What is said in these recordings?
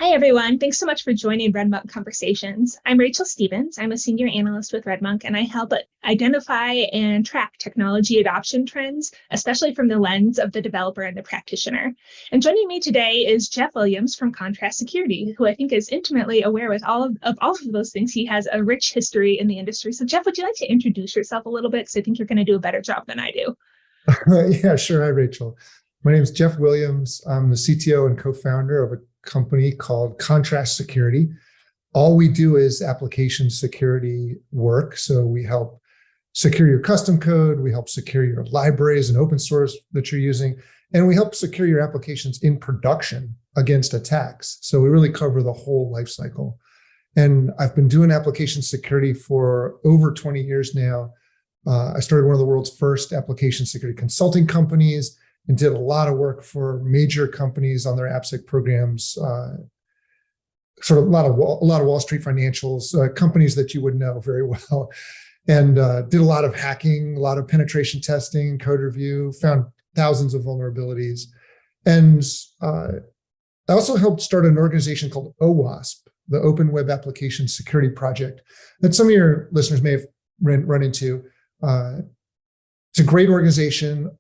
Hi, everyone. Thanks so much for joining RedMonk Conversations. I'm Rachel Stevens. I'm a senior analyst with RedMonk, and I help identify and track technology adoption trends, especially from the lens of the developer and the practitioner. And joining me today is Jeff Williams from Contrast Security, who I think is intimately aware with all of those things. He has a rich history in the industry. So, Jeff, would you like to introduce yourself a little bit? Because I think you're going to do a better job than I do. Yeah, sure. Hi, Rachel. My name is Jeff Williams. I'm the CTO and co-founder of a company called Contrast Security. All we do is application security work. So we help secure your custom code, we help secure your libraries and open source that you're using, and we help secure your applications in production against attacks. So we really cover the whole life cycle. And I've been doing application security for over 20 years now. I started one of the world's first application security consulting companies and did a lot of work for major companies on their AppSec programs, sort of a lot of Wall Street financials, companies that you would know very well, and did a lot of hacking, a lot of penetration testing, code review, found thousands of vulnerabilities. And I also helped start an organization called OWASP, the Open Web Application Security Project, that some of your listeners may have run into. It's a great organization,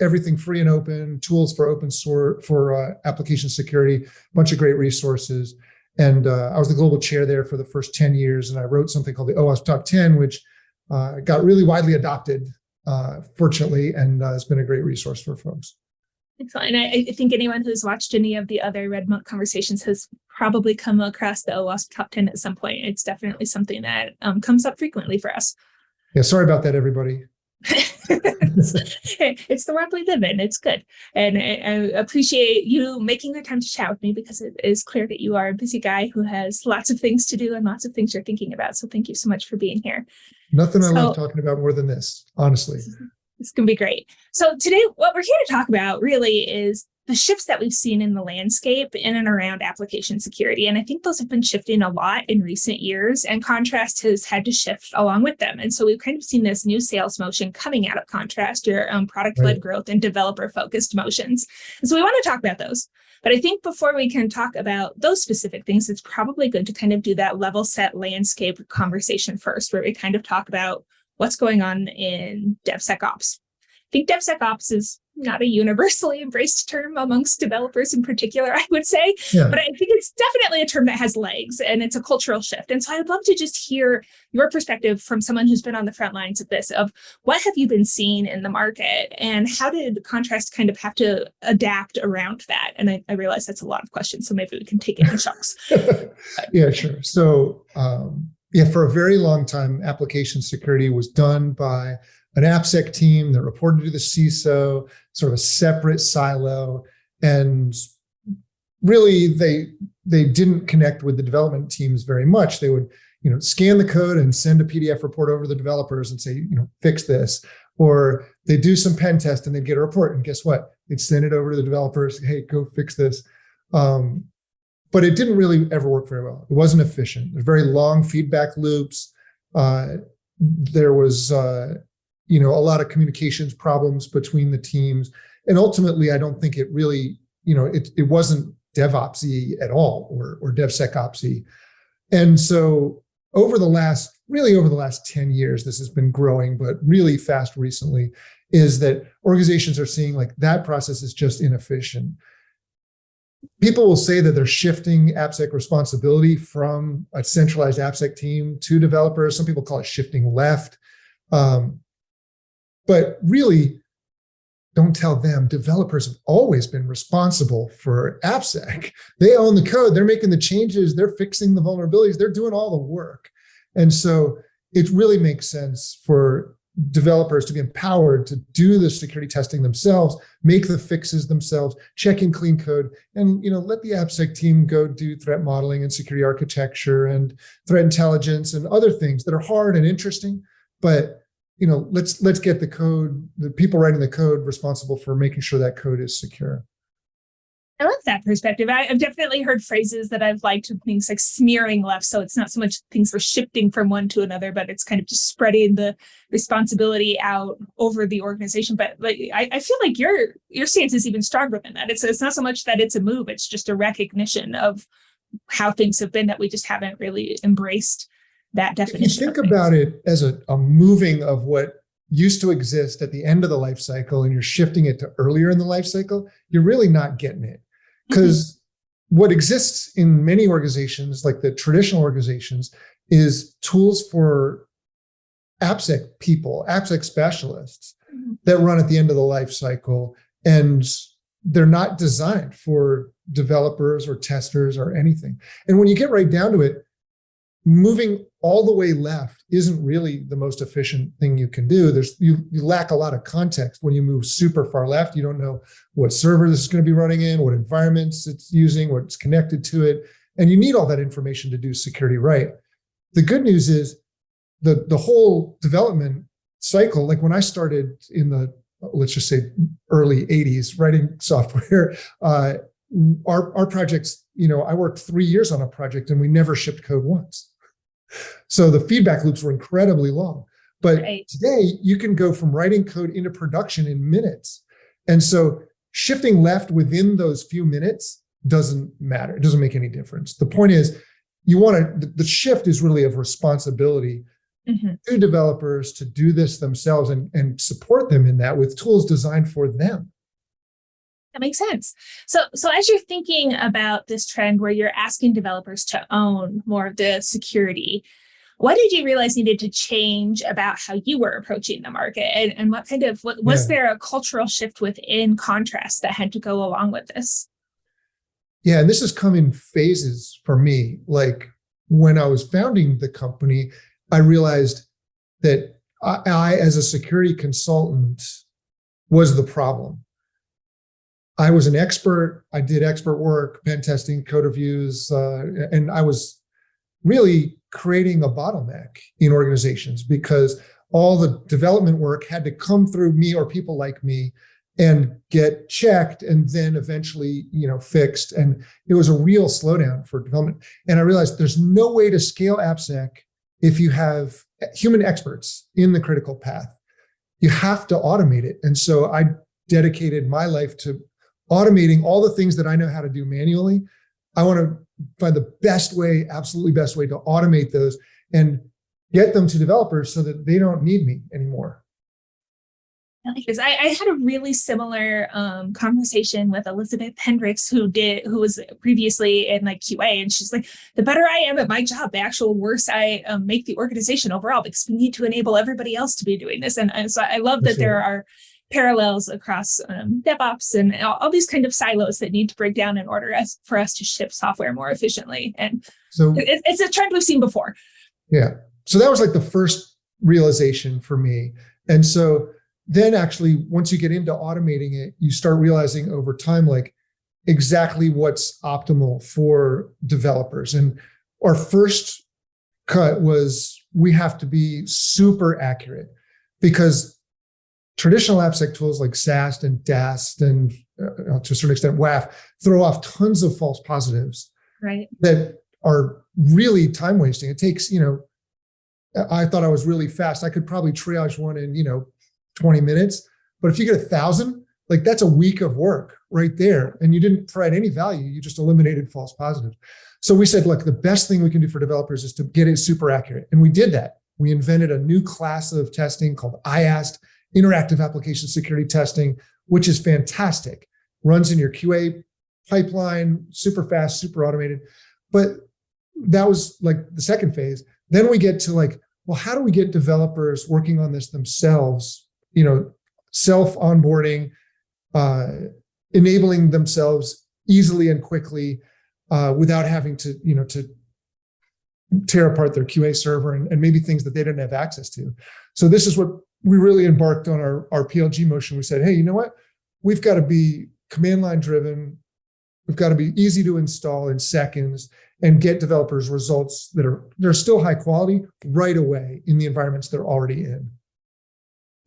everything free and open, tools for open source, for application security, a bunch of great resources. And I was the global chair there for the first 10 years. And I wrote something called the OWASP Top 10, which got really widely adopted, fortunately, and has been a great resource for folks. Excellent. And I think anyone who's watched any of the other RedMonk conversations has probably come across the OWASP Top 10 at some point. It's definitely something that comes up frequently for us. Yeah, sorry about that, everybody. It's the world we live in. It's good. And I appreciate you making the time to chat with me, because it is clear that you are a busy guy who has lots of things to do and lots of things you're thinking about. So thank you so much for being here. Nothing I love talking about more than this, honestly. It's going to be great. So today, what we're here to talk about really is the shifts that we've seen in the landscape in and around application security. And I think those have been shifting a lot in recent years, and Contrast has had to shift along with them. And so we've kind of seen this new sales motion coming out of Contrast, your product-led growth and developer-focused motions. And so we want to talk about those. But I think before we can talk about those specific things, it's probably good to kind of do that level set landscape conversation first, where we kind of talk about what's going on in DevSecOps. I think DevSecOps is not a universally embraced term amongst developers in particular, I would say, but I think it's definitely a term that has legs, and it's a cultural shift. And so I'd love to just hear your perspective from someone who's been on the front lines of this, of what have you been seeing in the market, and how did Contrast kind of have to adapt around that? And I realize that's a lot of questions, so maybe we can take it in chunks. Yeah, sure. So for a very long time, application security was done by an AppSec team that reported to the CISO, sort of a separate silo. And really, they didn't connect with the development teams very much. They would, scan the code and send a PDF report over to the developers and say, fix this. Or they do some pen test and they'd get a report. And guess what? They'd send it over to the developers. Hey, go fix this. But it didn't really ever work very well. It wasn't efficient. There's very long feedback loops. There was a lot of communications problems between the teams. And ultimately, I don't think it really, it wasn't DevOps-y at all, or DevSecOps-y. And so over the last 10 years, this has been growing, but really fast recently, is that organizations are seeing like that process is just inefficient. People will say that they're shifting AppSec responsibility from a centralized AppSec team to developers. Some people call it shifting left. But really, don't tell them. Developers have always been responsible for AppSec. They own the code. They're making the changes. They're fixing the vulnerabilities. They're doing all the work. And so it really makes sense for developers to be empowered to do the security testing themselves, make the fixes themselves, check in clean code, and let the AppSec team go do threat modeling and security architecture and threat intelligence and other things that are hard and interesting, but let's get the people writing the code responsible for making sure that code is secure. I love that perspective. I've definitely heard phrases that I've liked, things like smearing left. So it's not so much things are shifting from one to another, but it's kind of just spreading the responsibility out over the organization. But I feel like your stance is even stronger than that. It's not so much that it's a move, it's just a recognition of how things have been that we just haven't really embraced that definition. If you think about it as a moving of what used to exist at the end of the life cycle and you're shifting it to earlier in the life cycle, you're really not getting it. Because what exists in many organizations, like the traditional organizations, is tools for AppSec people, AppSec specialists that run at the end of the life cycle. And they're not designed for developers or testers or anything. And when you get right down to it, moving all the way left isn't really the most efficient thing you can do. You lack a lot of context when you move super far left. You don't know what server this is going to be running in, what environments it's using, what's connected to it. And you need all that information to do security right. The good news is the whole development cycle, like when I started in the, let's just say early 80s writing software, our projects, I worked 3 years on a project and we never shipped code once. So the feedback loops were incredibly long. But today you can go from writing code into production in minutes. And so shifting left within those few minutes doesn't matter. It doesn't make any difference. The point is the shift is really of responsibility to developers to do this themselves and support them in that with tools designed for them. That makes sense. So as you're thinking about this trend where you're asking developers to own more of the security, what did you realize needed to change about how you were approaching the market? And was there a cultural shift within Contrast that had to go along with this? Yeah, and this has come in phases for me. Like when I was founding the company, I realized that I as a security consultant, was the problem. I was an expert. I did expert work, pen testing, code reviews, and I was really creating a bottleneck in organizations because all the development work had to come through me or people like me and get checked and then eventually, fixed. And it was a real slowdown for development. And I realized there's no way to scale AppSec if you have human experts in the critical path. You have to automate it. And so I dedicated my life to automating all the things that I know how to do manually. I want to find the best way, absolutely best way to automate those and get them to developers so that they don't need me anymore. I like this. I had a really similar conversation with Elizabeth Hendricks, who was previously in QA, and she's like, the better I am at my job, the actual worse I make the organization overall, because we need to enable everybody else to be doing this. And so I love that there are parallels across DevOps and all these kind of silos that need to break down in order for us to ship software more efficiently. And so it's a trend we've seen before. Yeah. So that was like the first realization for me. And so then actually, once you get into automating it, you start realizing over time, exactly what's optimal for developers. And our first cut was we have to be super accurate because traditional AppSec tools like SAST and DAST and to a certain extent WAF throw off tons of false positives that are really time wasting. It takes, I thought I was really fast. I could probably triage one in, 20 minutes. But if you get 1,000, that's a week of work right there. And you didn't provide any value. You just eliminated false positives. So we said, look, the best thing we can do for developers is to get it super accurate. And we did that. We invented a new class of testing called IAST, Interactive Application Security Testing, which is fantastic. Runs in your QA pipeline, super fast, super automated. But that was the second phase. Then we get to how do we get developers working on this themselves? Self-onboarding, enabling themselves easily and quickly without having to tear apart their QA server and maybe things that they didn't have access to. So this is what we really embarked on our PLG motion. We said, hey, you know what? We've got to be command line driven. We've got to be easy to install in seconds and get developers results they're still high quality right away in the environments they're already in.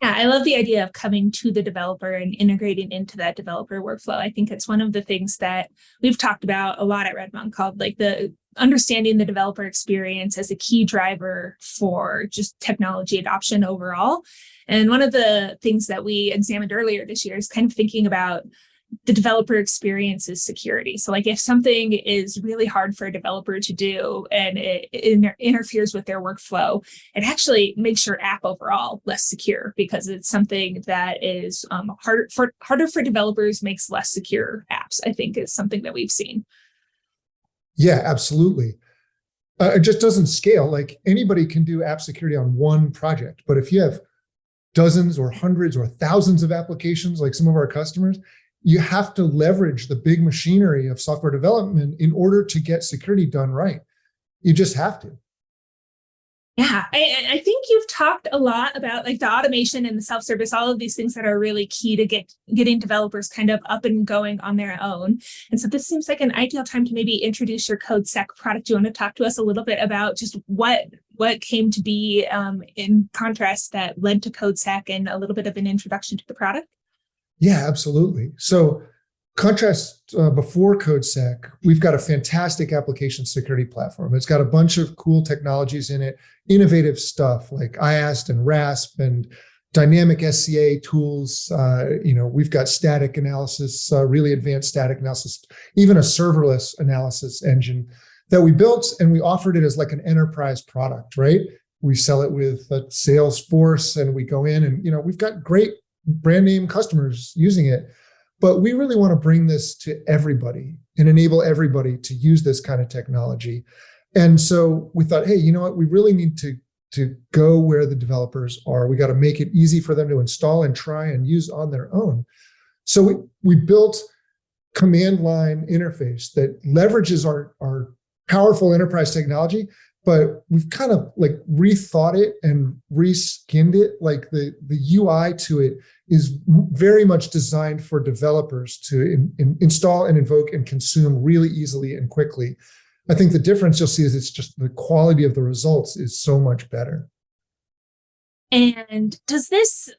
Yeah, I love the idea of coming to the developer and integrating into that developer workflow. I think it's one of the things that we've talked about a lot at RedMonk, called the understanding the developer experience as a key driver for just technology adoption overall. And one of the things that we examined earlier this year is kind of thinking about the developer experience is security. So like if something is really hard for a developer to do and it interferes with their workflow, it actually makes your app overall less secure because it's something that is harder for developers, makes less secure apps, I think is something that we've seen. Yeah, absolutely. It just doesn't scale. Like anybody can do app security on one project, but if you have dozens or hundreds or thousands of applications like some of our customers, you have to leverage the big machinery of software development in order to get security done right. You just have to. Yeah, I think you've talked a lot about like the automation and the self-service, all of these things that are really key to getting developers kind of up and going on their own. And so this seems like an ideal time to maybe introduce your CodeSec product. Do you want to talk to us a little bit about just what came to be in contrast that led to CodeSec and a little bit of an introduction to the product? Yeah, absolutely. So contrast before CodeSec, we've got a fantastic application security platform. It's got a bunch of cool technologies in it, innovative stuff like IAST and RASP and dynamic SCA tools. We've got static analysis, really advanced static analysis, even a serverless analysis engine that we built, and we offered it as like an enterprise product, right? We sell it with Salesforce, and we go in and, we've got great brand name customers using it. But we really want to bring this to everybody and enable everybody to use this kind of technology. And so we thought, hey, you know what? We really need to go where the developers are. We got to make it easy for them to install and try and use on their own. So we built command line interface that leverages our powerful enterprise technology, but we've kind of like rethought it and reskinned it. Like the UI to it is very much designed for developers to install and invoke and consume really easily and quickly. I think the difference you'll see is it's just the quality of the results is so much better. And does this,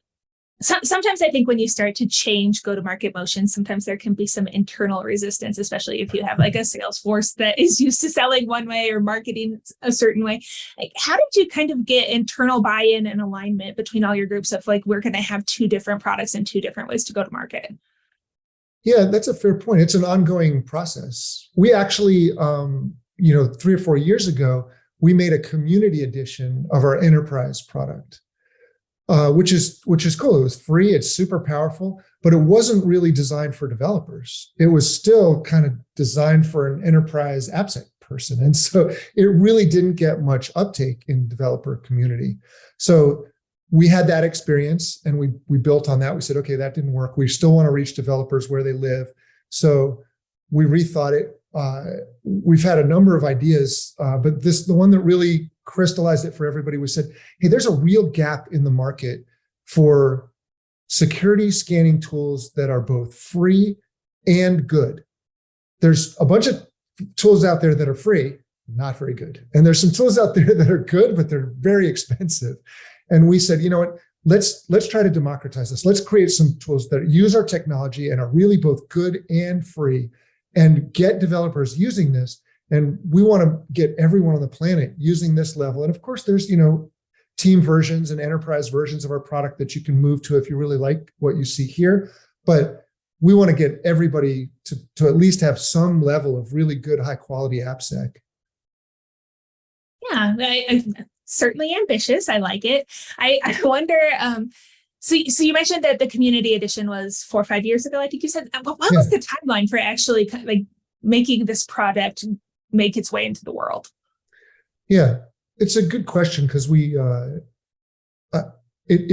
sometimes I think when you start to change go-to-market motion, sometimes there can be some internal resistance, especially if you have like a sales force that is used to selling one way or marketing a certain way. Like, how did you kind of get internal buy-in and alignment between all your groups of like, we're going to have two different products and two different ways to go to market? Yeah, that's a fair point. It's an ongoing process. We actually, 3 or 4 years ago, we made a community edition of our enterprise product. Which is cool. It was free. It's super powerful, but it wasn't really designed for developers. It was still kind of designed for an enterprise AppSec person. And so it really didn't get much uptake in the developer community. So we had that experience and we built on that. We said, okay, that didn't work. We still want to reach developers where they live. So we rethought it. We've had a number of ideas, but the one that really crystallized it for everybody was said, hey, there's a real gap in the market for security scanning tools that are both free and good. There's a bunch of tools out there that are free, not very good. And there's some tools out there that are good, but they're very expensive. And we said, you know what, let's try to democratize this. Let's create some tools that use our technology and are really both good and free and get developers using this. And we want to get everyone on the planet using this level. And of course, there's, team versions and enterprise versions of our product that you can move to if you really like what you see here. But we want to get everybody to at least have some level of really good, high quality AppSec. Yeah, I certainly ambitious. I like it. I wonder, so you mentioned that the community edition was 4 or 5 years ago, I think you said. What was the timeline for actually like making this product make its way into the world? Yeah, it's a good question because it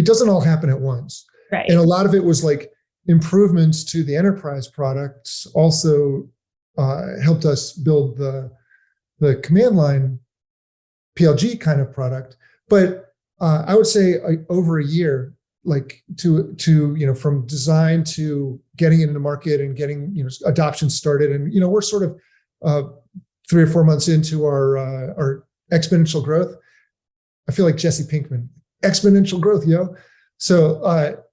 doesn't all happen at once. Right. And a lot of it was like improvements to the enterprise products also helped us build the command line PLG kind of product. But I would say over a year, like to from design to getting it into market and getting adoption started. And we're sort of 3 or 4 months into our exponential growth. I feel like Jesse Pinkman, exponential growth, yo. So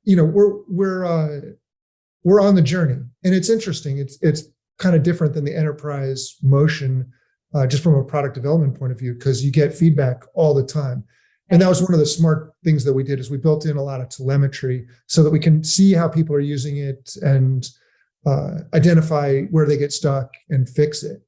we're on the journey, and it's interesting. It's kind of different than the enterprise motion, just from a product development point of view, because you get feedback all the time. And that was one of the smart things that we did is we built in a lot of telemetry so that we can see how people are using it and identify where they get stuck and fix it.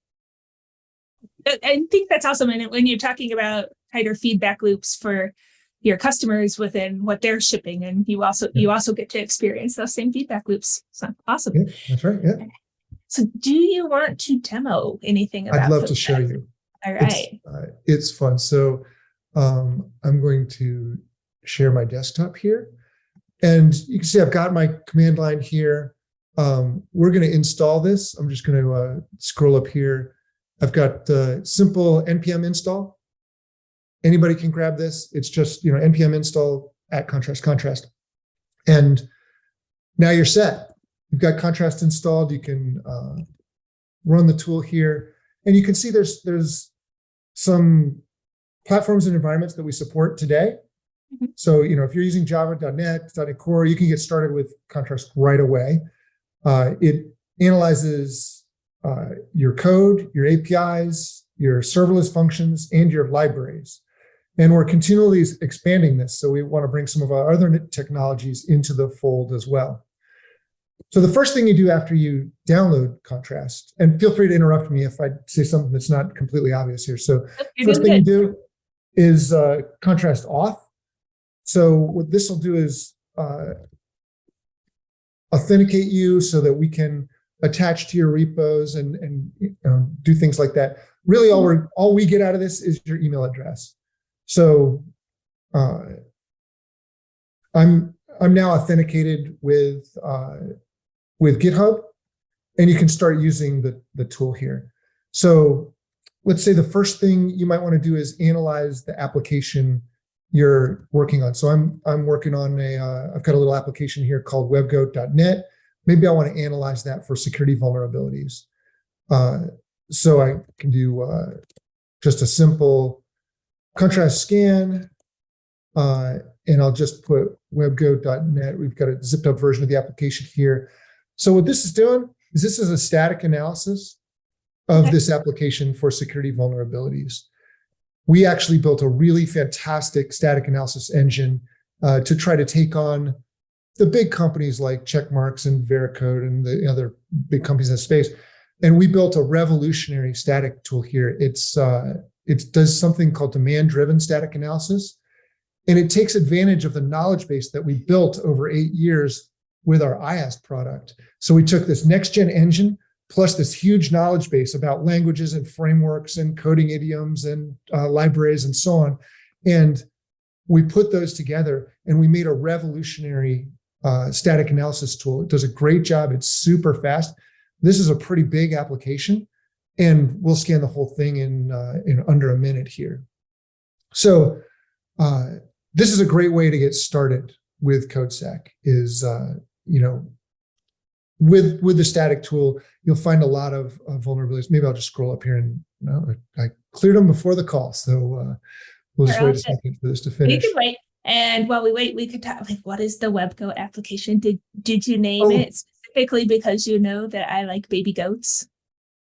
I think that's awesome. And when you're talking about tighter feedback loops for your customers within what they're shipping, and you also get to experience those same feedback loops. So awesome. Yeah, that's right. Yeah. So do you want to demo anything about I'd love to show you. All right. It's fun. So I'm going to share my desktop here. And you can see I've got my command line here. We're going to install this. I'm just going to scroll up here. I've got simple npm install. Anybody can grab this. It's just, npm install at contrast. And now you're set. You've got contrast installed. You can run the tool here. And you can see there's some platforms and environments that we support today. Mm-hmm. So, if you're using Java, .NET, .NET Core, you can get started with contrast right away. It analyzes your code, your APIs, your serverless functions, and your libraries. And we're continually expanding this. So we want to bring some of our other technologies into the fold as well. So the first thing you do after you download Contrast, and feel free to interrupt me if I say something that's not completely obvious here. So first thing you do is Contrast auth. So what this will do is authenticate you so that we can attach to your repos and do things like that. Really, all we get out of this is your email address. So I'm now authenticated with GitHub, and you can start using the tool here. So let's say the first thing you might want to do is analyze the application you're working on. So I'm working on I've got a little application here called webgoat.net. Maybe I want to analyze that for security vulnerabilities. So I can do just a simple contrast scan, and I'll just put webgoat.net. We've got a zipped up version of the application here. So what this is doing is this is a static analysis of this application for security vulnerabilities. We actually built a really fantastic static analysis engine to try to take on the big companies like Checkmarx and Veracode and the other big companies in the space. And we built a revolutionary static tool here. It does something called demand-driven static analysis. And it takes advantage of the knowledge base that we built over 8 years with our IaaS product. So we took this next-gen engine plus this huge knowledge base about languages and frameworks and coding idioms and libraries and so on. And we put those together and we made a revolutionary static analysis tool. It does a great job. It's super fast. This is a pretty big application, and we'll scan the whole thing in under a minute here. So this is a great way to get started with CodeSec. Is with the static tool, you'll find a lot of vulnerabilities. Maybe I'll just scroll up here and I cleared them before the call. So we'll just wait a second for this to finish. You can wait. And while we wait, we could talk like, what is the WebGoat application? Did you name it specifically because you know that I like baby goats?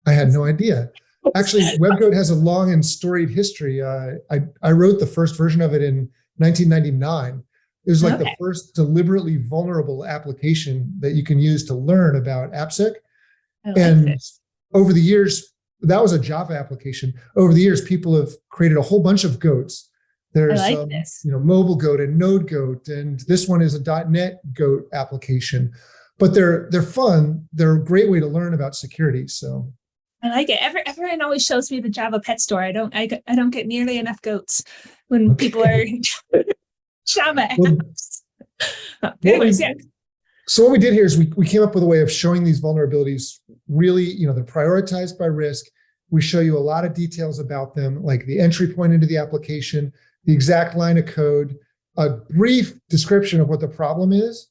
I had no idea. Actually, WebGoat has a long and storied history. I wrote the first version of it in 1999. It was like the first deliberately vulnerable application that you can use to learn about AppSec. And over the years, that was a Java application. Over the years, people have created a whole bunch of goats. There's mobile goat and node goat, and this one is a .NET goat application. But they're fun. They're a great way to learn about security. So I like it. Everyone always shows me the Java pet store. I don't get nearly enough goats when people are Java apps. So what we did here is we came up with a way of showing these vulnerabilities. Really, they're prioritized by risk. We show you a lot of details about them, like the entry point into the application, the exact line of code, a brief description of what the problem is,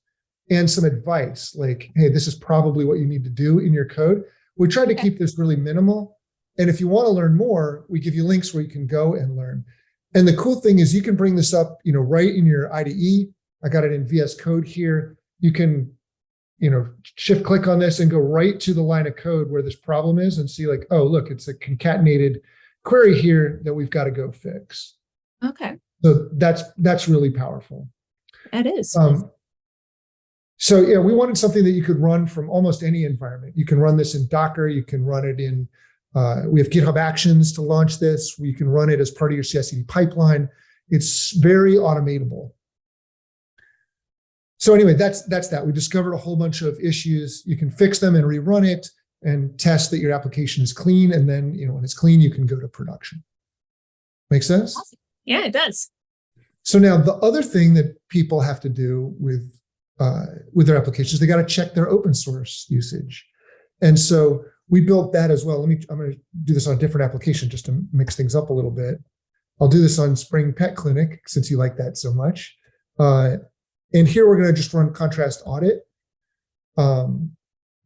and some advice like, hey, this is probably what you need to do in your code. We tried to keep this really minimal. And if you want to learn more, we give you links where you can go and learn. And the cool thing is you can bring this up, right in your IDE. I got it in VS Code here. You can, shift click on this and go right to the line of code where this problem is and see like, oh, look, it's a concatenated query here that we've got to go fix. Okay. So that's really powerful. It is. So yeah, we wanted something that you could run from almost any environment. You can run this in Docker. You can run it in, we have GitHub Actions to launch this. You can run it as part of your CI/CD pipeline. It's very automatable. So anyway, that's that. We discovered a whole bunch of issues. You can fix them and rerun it and test that your application is clean. And then, when it's clean, you can go to production. Make sense? Awesome. Yeah, it does. So now the other thing that people have to do with their applications, they got to check their open source usage. And so we built that as well. I'm going to do this on a different application just to mix things up a little bit. I'll do this on Spring Pet Clinic since you like that so much. And here we're going to just run contrast audit.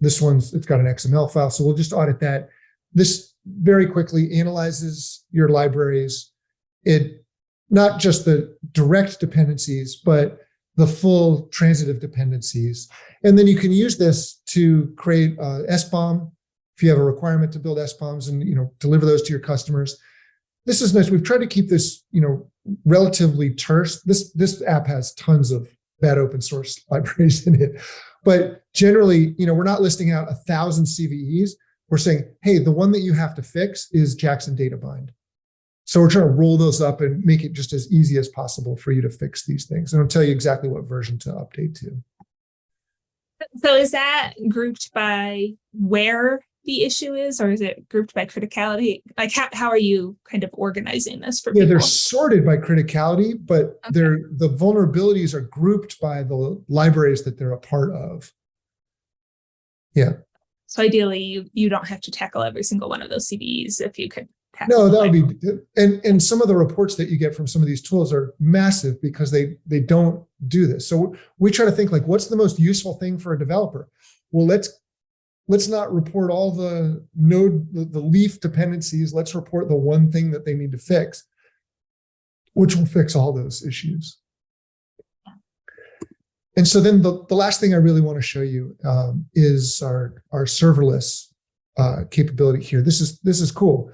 This it's got an XML file, so we'll just audit that. This very quickly analyzes your libraries. It not just the direct dependencies, but the full transitive dependencies. And then you can use this to create SBOM if you have a requirement to build SBOMs and deliver those to your customers. This is nice. We've tried to keep this relatively terse. This app has tons of bad open source libraries in it, but generally, we're not listing out 1,000 CVEs. We're saying, hey, the one that you have to fix is Jackson Data Bind. So we're trying to roll those up and make it just as easy as possible for you to fix these things. And I'll tell you exactly what version to update to. So is that grouped by where the issue is, or is it grouped by criticality? Like how are you kind of organizing this for people? Yeah, they're sorted by criticality, but the vulnerabilities are grouped by the libraries that they're a part of. Yeah. So ideally, you don't have to tackle every single one of those CVEs if you could. No, that would be, and some of the reports that you get from some of these tools are massive because they don't do this. So we try to think like, what's the most useful thing for a developer? Well, let's not report all the leaf dependencies. Let's report the one thing that they need to fix, which will fix all those issues. And so then the last thing I really want to show you is our serverless capability here. This is cool.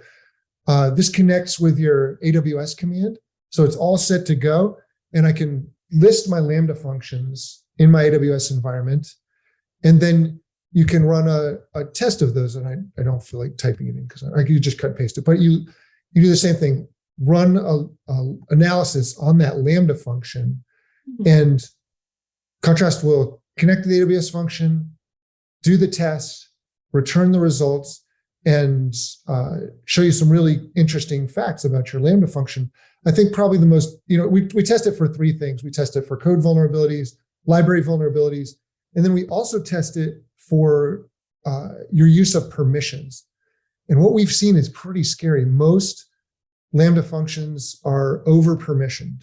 This connects with your AWS command. So it's all set to go. And I can list my Lambda functions in my AWS environment. And then you can run a test of those. And I don't feel like typing it in because I could just cut and paste it. But you do the same thing. Run a analysis on that Lambda function. And Contrast will connect to the AWS function, do the test, return the results, and show you some really interesting facts about your Lambda function. I think probably the most, we test it for three things. We test it for code vulnerabilities, library vulnerabilities, and then we also test it for your use of permissions. And what we've seen is pretty scary. Most Lambda functions are over-permissioned.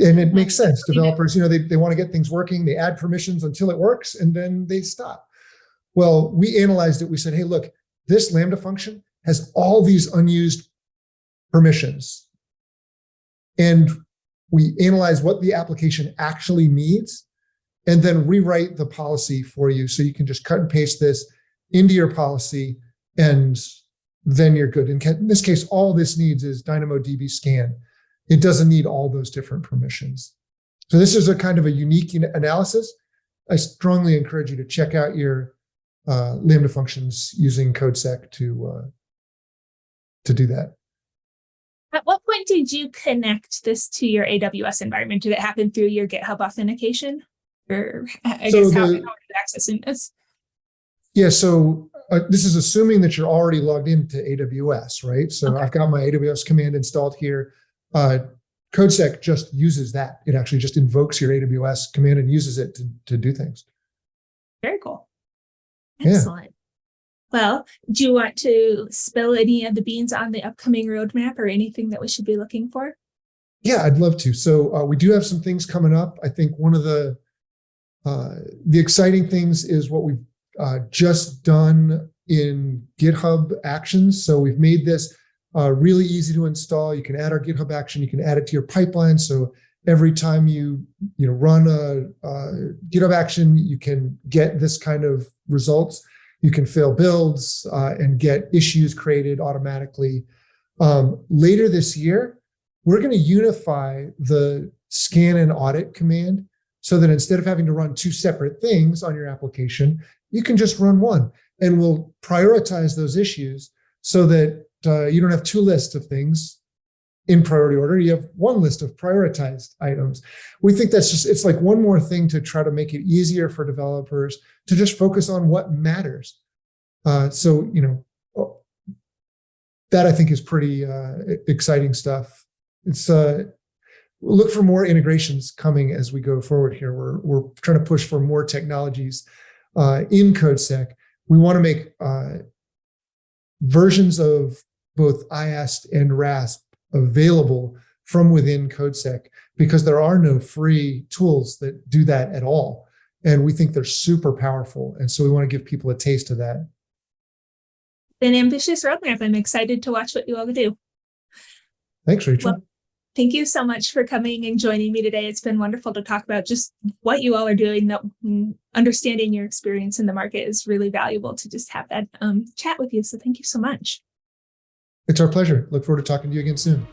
And it makes sense. Developers, they want to get things working. They add permissions until it works, and then they stop. Well, we analyzed it. We said, hey, look, this Lambda function has all these unused permissions. And we analyze what the application actually needs and then rewrite the policy for you. So you can just cut and paste this into your policy, and then you're good. In this case, all this needs is DynamoDB scan. It doesn't need all those different permissions. So this is a kind of a unique analysis. I strongly encourage you to check out your Lambda functions using CodeSec to do that. At what point did you connect this to your AWS environment? Did it happen through your GitHub authentication? Or I guess how are you accessing this? Yeah, so this is assuming that you're already logged into AWS, right? So I've got my AWS command installed here. CodeSec just uses that. It actually just invokes your AWS command and uses it to do things. Very cool. Excellent. Yeah. Well, do you want to spill any of the beans on the upcoming roadmap or anything that we should be looking for? Yeah, I'd love to. So we do have some things coming up. I think one of the exciting things is what we've just done in GitHub Actions. So we've made this really easy to install. You can add our GitHub action. You can add it to your pipeline. So every time you run a GitHub action, you can get this kind of results. You can fail builds and get issues created automatically. Later this year, we're going to unify the scan and audit command so that instead of having to run two separate things on your application, you can just run one. And we'll prioritize those issues so that you don't have two lists of things in priority order. You have one list of prioritized items. We think that's just, it's like one more thing to try to make it easier for developers to just focus on what matters. So, that I think is pretty exciting stuff. It's look for more integrations coming as we go forward here. We're trying to push for more technologies in CodeSec. We want to make versions of both IAST and RASP available from within CodeSec, because there are no free tools that do that at all. And we think they're super powerful. And so we want to give people a taste of that. An ambitious roadmap. I'm excited to watch what you all do. Thanks, Rachel. Well, thank you so much for coming and joining me today. It's been wonderful to talk about just what you all are doing. That understanding your experience in the market is really valuable to just have that chat with you. So thank you so much. It's our pleasure. Look forward to talking to you again soon.